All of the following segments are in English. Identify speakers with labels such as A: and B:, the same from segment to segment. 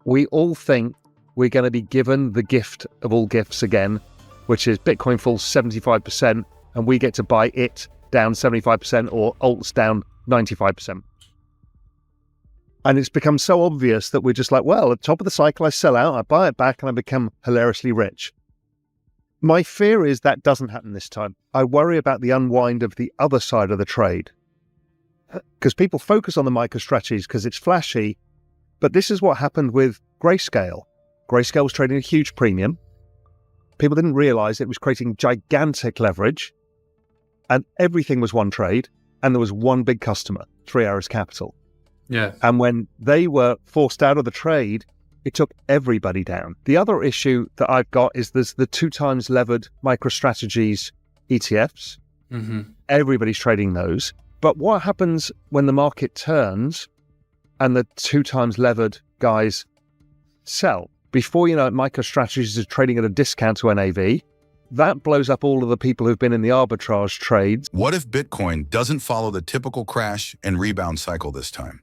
A: We all think we're going to be given the gift of all gifts again, which is Bitcoin falls 75% and we get to buy it down 75% or alts down 95%. And it's become so obvious that we're just like, well, at the top of the cycle, I sell out, I buy it back, and I become hilariously rich. My fear is that doesn't happen this time. I worry about the unwind of the other side of the trade. Because people focus on the MicroStrategy's because it's flashy, but this is what happened with Grayscale. Grayscale was trading a huge premium. People didn't realize it was creating gigantic leverage, and everything was one trade, and there was one big customer, 3 Arrows Capital.
B: Yeah.
A: And when they were forced out of the trade, it took everybody down. The other issue that I've got is there's the 2 times levered MicroStrategy's ETFs.
B: Mm-hmm.
A: Everybody's trading those. But what happens when the market turns and the 2 times levered guys sell? Before you know it, MicroStrategy's is trading at a discount to NAV. That blows up all of the people who've been in the arbitrage trades.
C: What if Bitcoin doesn't follow the typical crash and rebound cycle this time?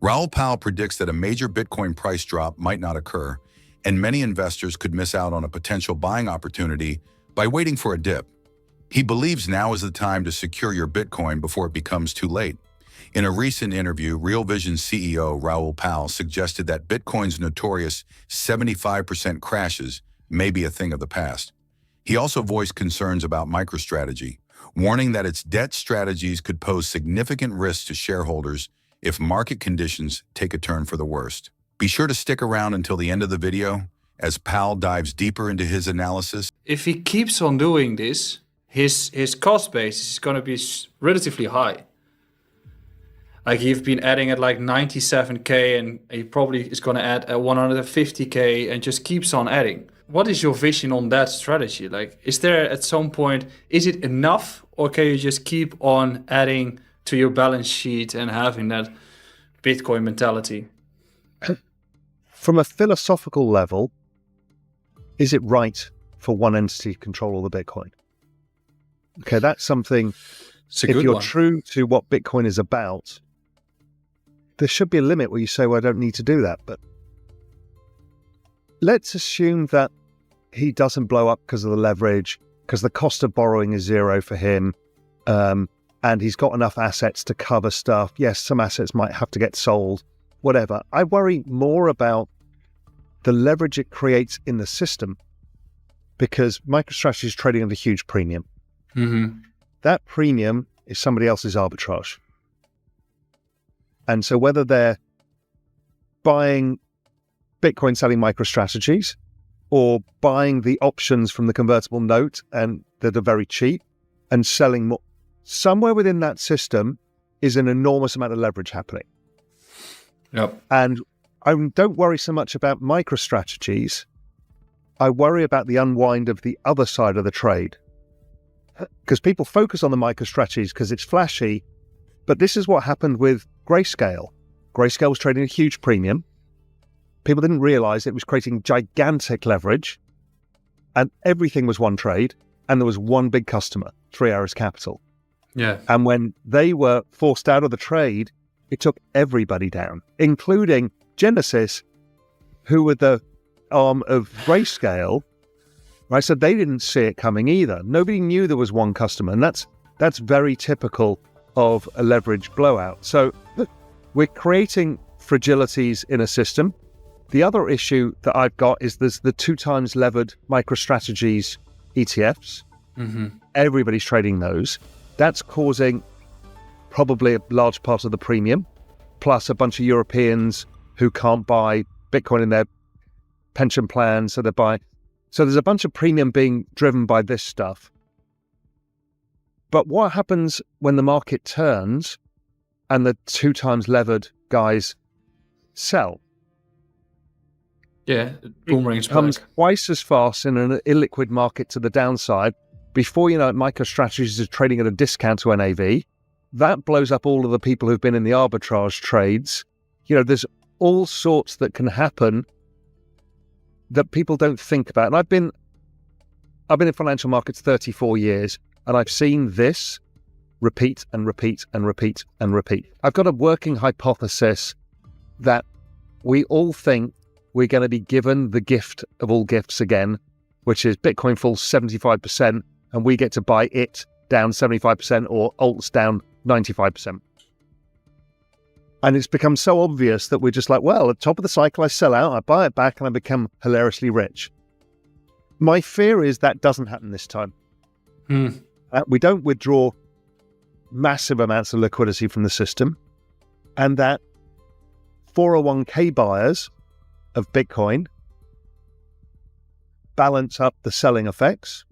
C: Raoul predicts that a major Bitcoin price drop might not occur, and many investors could miss out on a potential buying opportunity by waiting for a dip. He believes now is the time to secure your Bitcoin before it becomes too late. In a recent interview, Real Vision's CEO Raoul suggested that Bitcoin's notorious 75% crashes may be a thing of the past. He also voiced concerns about MicroStrategy, warning that its debt strategies could pose significant risks to shareholders if market conditions take a turn for the worst. Be sure to stick around until the end of the video as Pal dives deeper into his analysis.
B: If he keeps on doing this, his cost base is going to be relatively high. Like you've been adding at like 97k, and he probably is going to add at 150k and just keeps on adding. What is your vision on that strategy? Like, is there at some point, is it enough, or can you just keep on adding to your balance sheet and having that Bitcoin mentality?
A: From a philosophical level, is it right for one entity to control all the Bitcoin? Okay, that's something, if you're true to what Bitcoin is about, there should be a limit where you say, well, I don't need to do that. But let's assume that he doesn't blow up because of the leverage, because the cost of borrowing is zero for him, and he's got enough assets to cover stuff. Yes, some assets might have to get sold, whatever. I worry more about the leverage it creates in the system, because MicroStrategy is trading at a huge premium.
B: Mm-hmm.
A: That premium is somebody else's arbitrage. And so whether they're buying Bitcoin selling MicroStrategies or buying the options from the convertible note and that are very cheap and selling more, somewhere within that system is an enormous amount of leverage happening.
B: Yep.
A: And I don't worry so much about MicroStrategies. I worry about the unwind of the other side of the trade. Because people focus on the MicroStrategies because it's flashy, but this is what happened with Grayscale. Grayscale was trading a huge premium. People didn't realize it was creating gigantic leverage, and everything was one trade, and there was one big customer, 3 Arrows Capital.
B: Yeah.
A: And when they were forced out of the trade, it took everybody down, including Genesis, who were the arm of Grayscale. Right, so they didn't see it coming either. Nobody knew there was one customer, and that's very typical of a leverage blowout. So we're creating fragilities in a system. The other issue that I've got is there's the 2 times levered MicroStrategy's ETFs.
B: Mm-hmm.
A: Everybody's trading those. That's causing probably a large part of the premium, plus a bunch of Europeans who can't buy Bitcoin in their pension plans, so they're buying. So there's a bunch of premium being driven by this stuff. But what happens when the market turns and the 2 times levered guys sell?
B: Yeah, boomerang's
A: It comes
B: back.
A: twice as fast in an illiquid market to the downside. Before you know it, MicroStrategy is trading at a discount to NAV. That blows up all of the people who've been in the arbitrage trades. You know, there's all sorts that can happen that people don't think about. And I've been in financial markets 34 years, and I've seen this repeat and repeat and repeat and repeat. I've got a working hypothesis that we all think we're going to be given the gift of all gifts again, which is Bitcoin falls 75% and we get to buy it down 75% or alts down 95%. And it's become so obvious that we're just like, well, at the top of the cycle, I sell out, I buy it back, and I become hilariously rich. My fear is that doesn't happen this time. We don't withdraw massive amounts of liquidity from the system, and that 401k buyers of Bitcoin balance up the selling effects.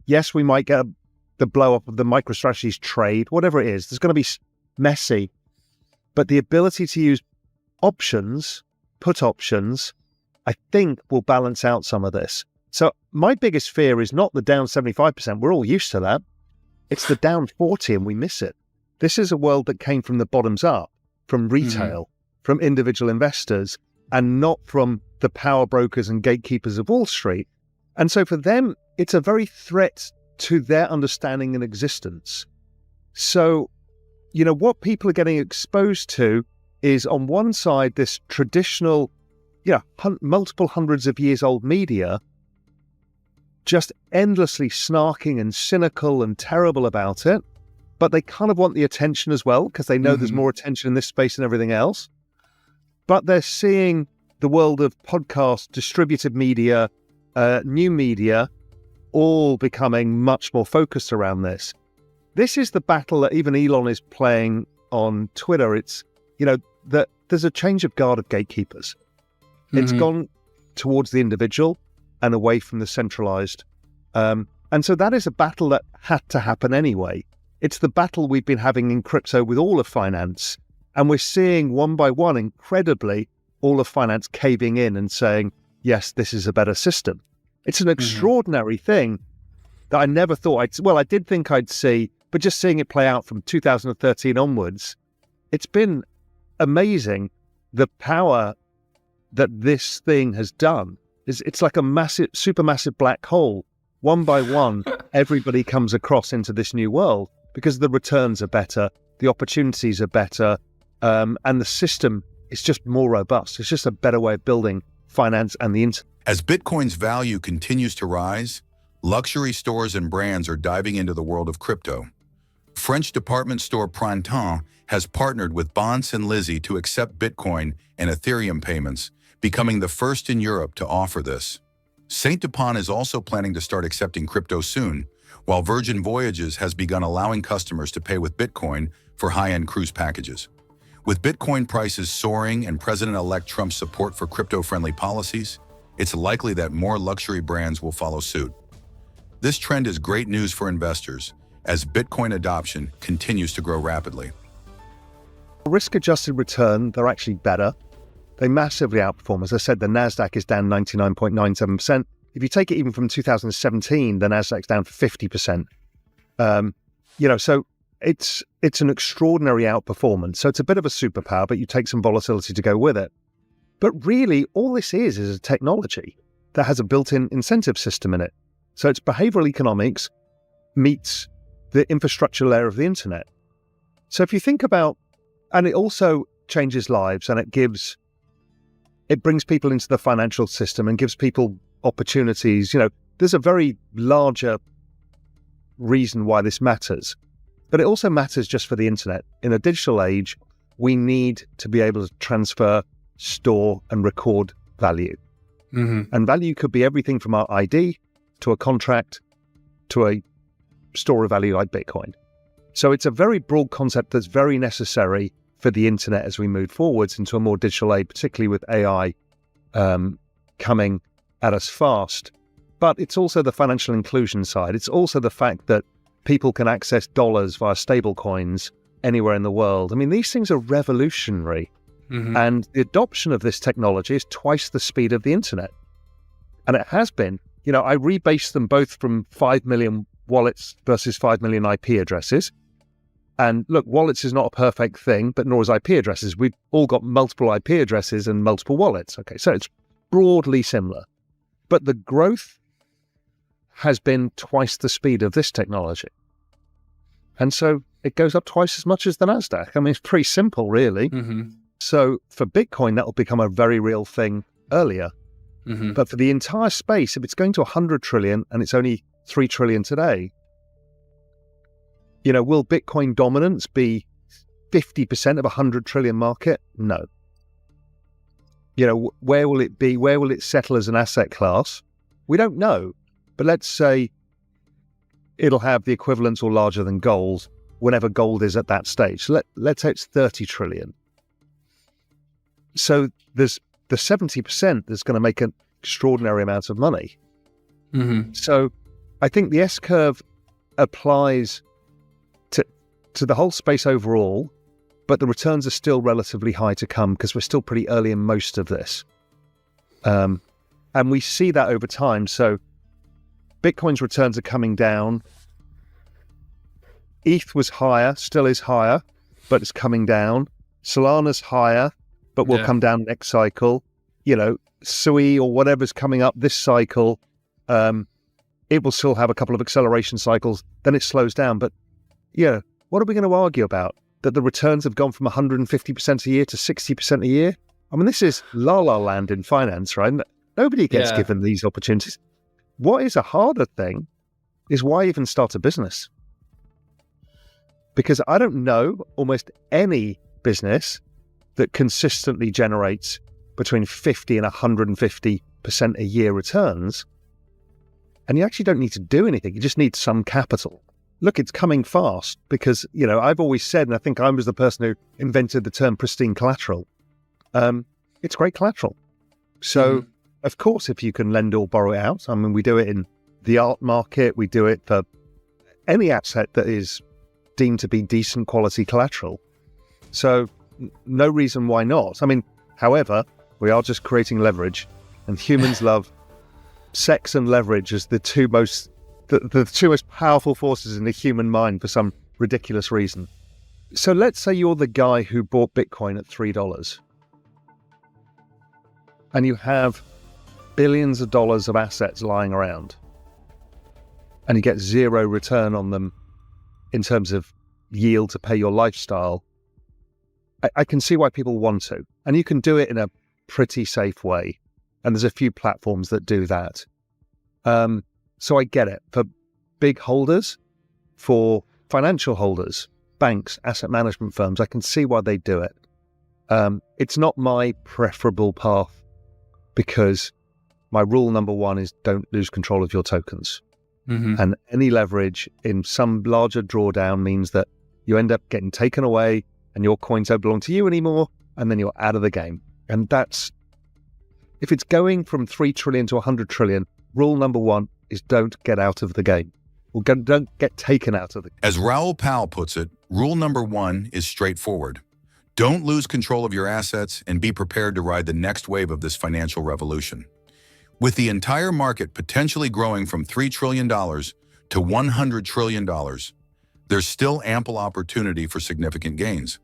A: Yes, we might get the blow up of the MicroStrategy's trade, whatever it is. There's going to be messy, but the ability to use options, put options, I think will balance out some of this. So my biggest fear is not the down 75%. We're all used to that. It's the down 40 and we miss it. This is a world that came from the bottoms up, from retail, from individual investors, and not from the power brokers and gatekeepers of Wall Street. And so for them, it's a very threat to their understanding and existence. So, you know, what people are getting exposed to is on one side, this traditional, multiple hundreds of years old media, just endlessly snarking and cynical and terrible about it. But they kind of want the attention as well, because they know there's more attention in this space than everything else. But they're seeing the world of podcasts, distributed media, new media, all becoming much more focused around this. This is the battle that even Elon is playing on Twitter. It's, that there's a change of guard of gatekeepers. It's gone towards the individual and away from the centralized. And so that is a battle that had to happen anyway. It's the battle we've been having in crypto with all of finance. And we're seeing one by one, incredibly, all of finance caving in and saying, yes, this is a better system. It's an extraordinary thing that I never thought I did think I'd see, but just seeing it play out from 2013 onwards, it's been amazing the power that this thing has done. It's like a massive, supermassive black hole. One by one, everybody comes across into this new world because the returns are better, the opportunities are better, and the system is just more robust. It's just a better way of building finance and the internet.
C: As Bitcoin's value continues to rise, luxury stores and brands are diving into the world of crypto. French department store Printemps has partnered with Bonds and Lizzie to accept Bitcoin and Ethereum payments, becoming the first in Europe to offer this. Saint Dupont is also planning to start accepting crypto soon, while Virgin Voyages has begun allowing customers to pay with Bitcoin for high-end cruise packages. With Bitcoin prices soaring and President-elect Trump's support for crypto-friendly policies, it's likely that more luxury brands will follow suit. This trend is great news for investors as Bitcoin adoption continues to grow rapidly.
A: Risk-adjusted return, they're actually better. They massively outperform. As I said, the NASDAQ is down 99.97%. If you take it even from 2017, the NASDAQ's down for 50%. So it's an extraordinary outperformance. So it's a bit of a superpower, but you take some volatility to go with it. But really, all this is a technology that has a built-in incentive system in it. So it's behavioral economics meets the infrastructure layer of the internet. So if you think about, and it also changes lives and it brings people into the financial system and gives people opportunities. There's a very larger reason why this matters, but it also matters just for the internet. In a digital age, we need to be able to transfer, store, and record value. And value could be everything from our ID to a contract to a store of value like Bitcoin. So it's a very broad concept that's very necessary for the internet as we move forwards into a more digital age, particularly with AI coming at us fast. But it's also the financial inclusion side. It's also the fact that people can access dollars via stable coins anywhere in the world. I mean, these things are revolutionary. And the adoption of this technology is twice the speed of the internet. And it has been. I rebased them both from 5 million wallets versus 5 million IP addresses. And look, wallets is not a perfect thing, but nor is IP addresses. We've all got multiple IP addresses and multiple wallets. Okay, so it's broadly similar. But the growth has been twice the speed of this technology. And so it goes up twice as much as the NASDAQ. I mean, it's pretty simple, really. So for Bitcoin, that will become a very real thing earlier.
B: Mm-hmm.
A: But for the entire space, if it's going to 100 trillion and it's only 3 trillion today, will Bitcoin dominance be 50% of a 100 trillion market? No. Where will it be? Where will it settle as an asset class? We don't know. But let's say it'll have the equivalent or larger than gold whenever gold is at that stage. So let's say it's 30 trillion. So there's the 70% that's going to make an extraordinary amount of money.
B: Mm-hmm.
A: So I think the S-curve applies to the whole space overall, but the returns are still relatively high to come because we're still pretty early in most of this. And we see that over time. So Bitcoin's returns are coming down. ETH was higher, still is higher, but it's coming down. Solana's higher, but will come down next cycle. Sui or whatever's coming up this cycle, it will still have a couple of acceleration cycles, then it slows down. But what are we going to argue about? That the returns have gone from 150% a year to 60% a year? I mean, this is la-la land in finance, right? Nobody gets given these opportunities. What is a harder thing is why even start a business? Because I don't know almost any business that consistently generates between 50 and 150% a year returns. And you actually don't need to do anything. You just need some capital. Look, it's coming fast because, I've always said, and I think I was the person who invented the term pristine collateral. It's great collateral. So, of course, if you can lend or borrow it out, I mean, we do it in the art market. We do it for any asset that is deemed to be decent quality collateral. So no reason why not. I mean, however, we are just creating leverage, and humans love sex and leverage as the two most powerful forces in the human mind for some ridiculous reason. So let's say you're the guy who bought Bitcoin at $3 and you have billions of dollars of assets lying around and you get zero return on them in terms of yield to pay your lifestyle. I can see why people want to, and you can do it in a pretty safe way. And there's a few platforms that do that. So I get it. For big holders, for financial holders, banks, asset management firms, I can see why they do it. It's not my preferable path because my rule number one is don't lose control of your tokens. Mm-hmm. And any leverage in some larger drawdown means that you end up getting taken away and your coins don't belong to you anymore, and then you're out of the game. And that's, if it's going from 3 trillion to 100 trillion, rule number one is don't get out of the game. Or don't get taken out of the game.
C: As Raoul Pal puts it, rule number one is straightforward. Don't lose control of your assets and be prepared to ride the next wave of this financial revolution. With the entire market potentially growing from $3 trillion to $100 trillion, there's still ample opportunity for significant gains.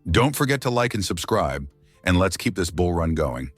C: Don't forget to like and subscribe, and let's keep this bull run going.